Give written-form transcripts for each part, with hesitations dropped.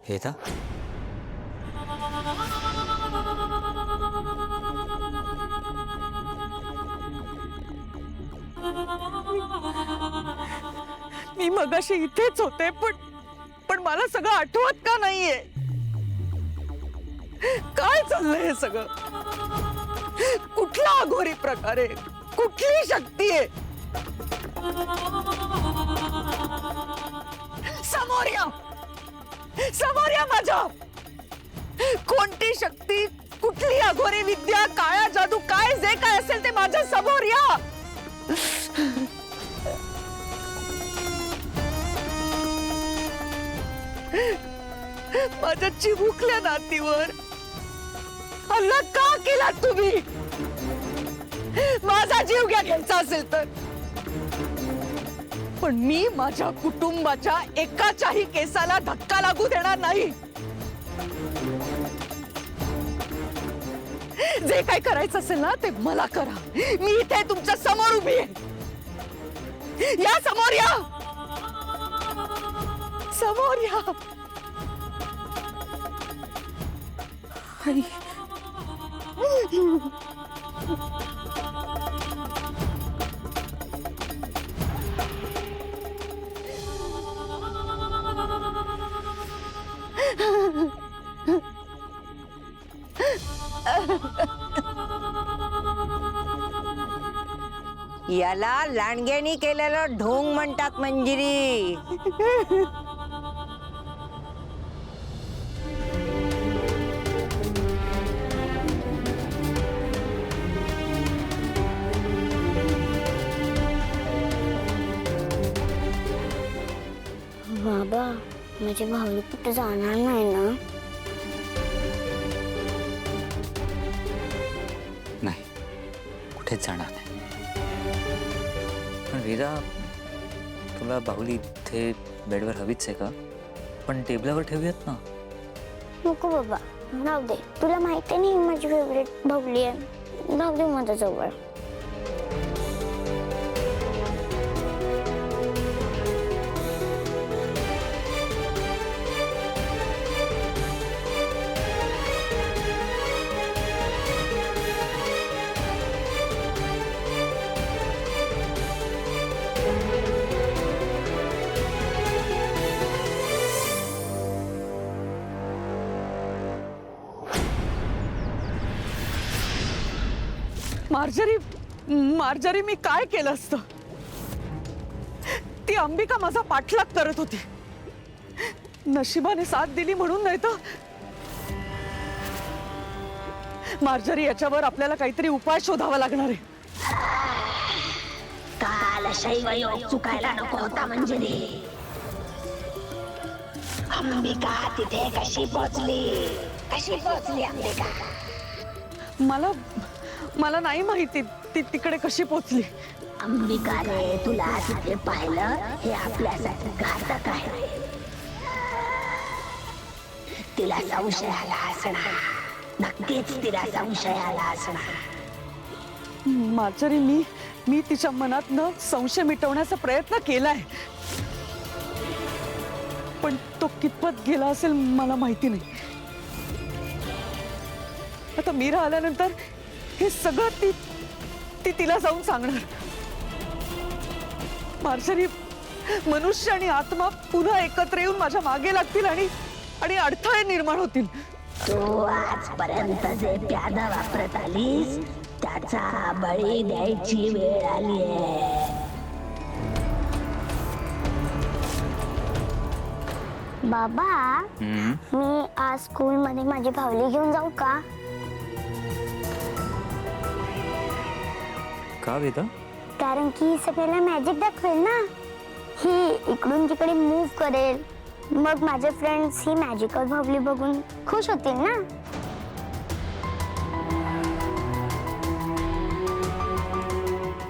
वेदा, मी मगाशी इथेच होते, पण मला सगळं आठवत का नाहीये? काय चाललंय हे सगळं? कुठला अघोरी प्रकार आहे? कुठली शक्ती आहे? समोर या, समोर या माझ्या. कोणती शक्ती, कुठली अघोरी विद्या, काळा जादू, काय जे काय असेल ते माझ्या समोर या. माझ्या चिमुकल्या नातीवर हल्ला का केला तुम्ही? माझा जीव घ्यायचा असेल तर, पण मी माझ्या कुटुंबाच्या एकाच्याही केसाला धक्का लागू देणार नाही. जे काय करायचं असेल ना ते मला करा. मी इथे तुमच्या समोर उभी आहे. या समोर या, समोर या. याला लांडग्यानी केलेलं ढोंग म्हणतात मंजिरी. बाबा, माझे भाऊ कुठे जाणार नाही ना? नाही, कुठेच जाणार नाही. पण वेदा, तुला बाहुली इथे बेडवर हवीच आहे का? पण टेबलावर ठेवूयात ना. नको बाबा, राहू दे. तुला माहिती नाही माझी फेवरेट बाहुली आहे. राहू दे माझ्या जवळ. मार्जरी, मार्जरी, मी काय केलं असतं? ती अंबिका माझा पाठलाग करत होती. नशिबाने साथ दिली म्हणून, नाही तर. मार्जरी, याच्यावर आपल्याला काहीतरी उपाय शोधावा लागणार आहे. काल शैवयोग चुकायला नको होता मंजिरी. अंबिका तिथे कशी पोचली अंबिका? मला नाही माहिती ती तिकडे कशी पोचली. अंबिकाने तुला तिथे पाहिलं हे आपल्यासाठी घातक आहे. तिला संशय आला असणार, नक्कीच तिला संशय आला असणार. मार्जरी, मी तिच्या मनात न संशय मिटवण्याचा प्रयत्न केलाय, पण तो कितपत गेला असेल मला माहिती नाही. आता मीरा आल्यानंतर हे सगळं तिला जाऊन सांगणार. मार्जरी, मनुष्य आणि आत्मा पुन्हा एकत्र येऊन माझ्या मागे लागतील आणि अडथळे निर्माण होतील. तू आजपर्यंत जे प्यादा वापरत आलीस त्याचा बळी द्यायची वेळ आली आहे. बाबा, मी आज स्कूल मध्ये माझी बाहुली घेऊन जाऊ का? का वेदा? कारण की सगळ्यांना मॅजिक दाखवेल ना. ही इकडून तिकडे मूव्ह करेल, मग माझे फ्रेंड्स ही मॅजिकल बाहुली बघून खुश होतील ना.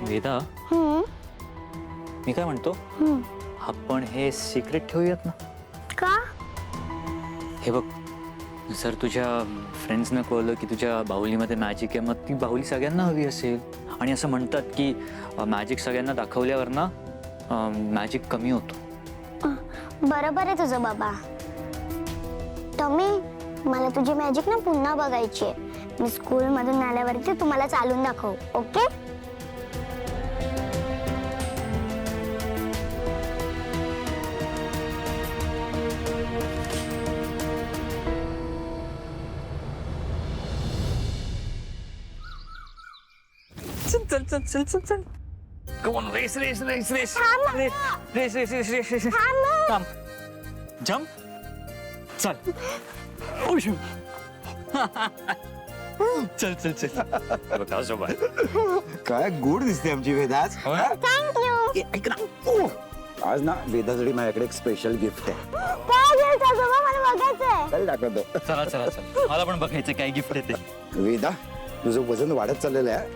वेदा, मी काय म्हणतो, आपण हे सिक्रेट ठेवूयात ना. का? हे बघ, जर तुझ्या फ्रेंड्सना कळलं की तुझ्या बाहुलीमध्ये मॅजिक आहे, मग ती बाहुली सगळ्यांना हवी असेल. आणि असं म्हणतात की मॅजिक सगळ्यांना दाखवल्यावर ना मॅजिक कमी होतो. बरोबर आहे तुझं बाबा. टॉमी, मला तुझी मॅजिक ना पुन्हा बघायची आहे. मी स्कूल मधून आल्यावरती तुम्हाला चालून दाखव, ओके? चल चल चल चल चल चल. Come on, race race race race race race race race race. थांब. जम्प. चल. ओशू. चल चल चल. बघ, आजोबा. काय गोड दिसते आमची वेदा आज. थँक्यू. ऐक ना, आज ना वेदासाठी माझ्याकडे एक स्पेशल गिफ्ट आहे. काय गिफ्ट आजोबा, मला बघायचंय. चल दाखवतो. चला चला चला. मला पण बघायचं काय गिफ्ट आहे ते. वेदा, तुझं वजन वाढत चाललेलं आहे.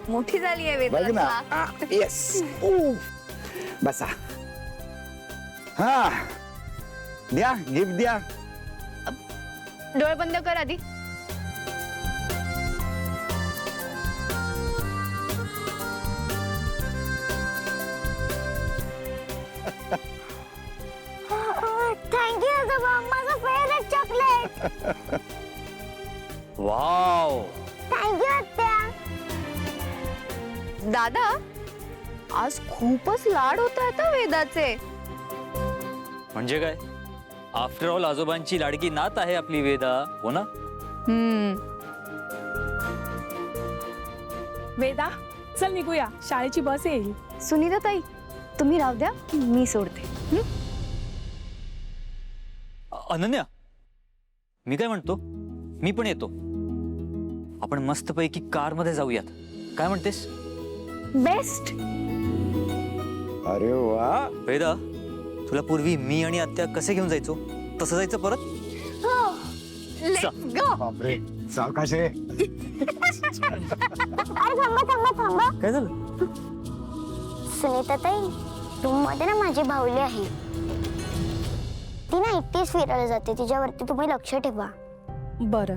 मोठी झाली आहे बघ ना. येस. बसा. हा, द्या गिफ्ट द्या. डोळे बंद कर आधी. थँक्यू आजोबा, माझं फेवरेट चॉकलेट. वाव. थँक्यू आत्या. दादा, आज खूपच लाड होत आहेत वेदाचे. म्हणजे काय? आफ्टर ऑल आजोबांची लाडकी नात आहे आपली वेदा, हो ना? वेदा, चल निघूया, शाळेची बस येईल. सुनीता ताई, तुम्ही राहू द्या, मी सोडते. अनन्या, मी काय म्हणतो, मी पण येतो. आपण मस्तपैकी कार मध्ये जाऊयात. काय म्हणतेस? बेस्ट. अरे वा. वेदा, तुला पूर्वी मी आणि आत्या कसे घेऊन जायचो तसं जायचं परत? Let's go. बापरे, सावकाश आहे. अरे थांबा थांबा थांबा. काय झालं? सुनीता ताई, रूम मध्ये ना माझी बाहुली आहे. ती ना एकटीच फिरायला जाते. तिच्यावरती तुम्ही लक्ष ठेवा. बरं.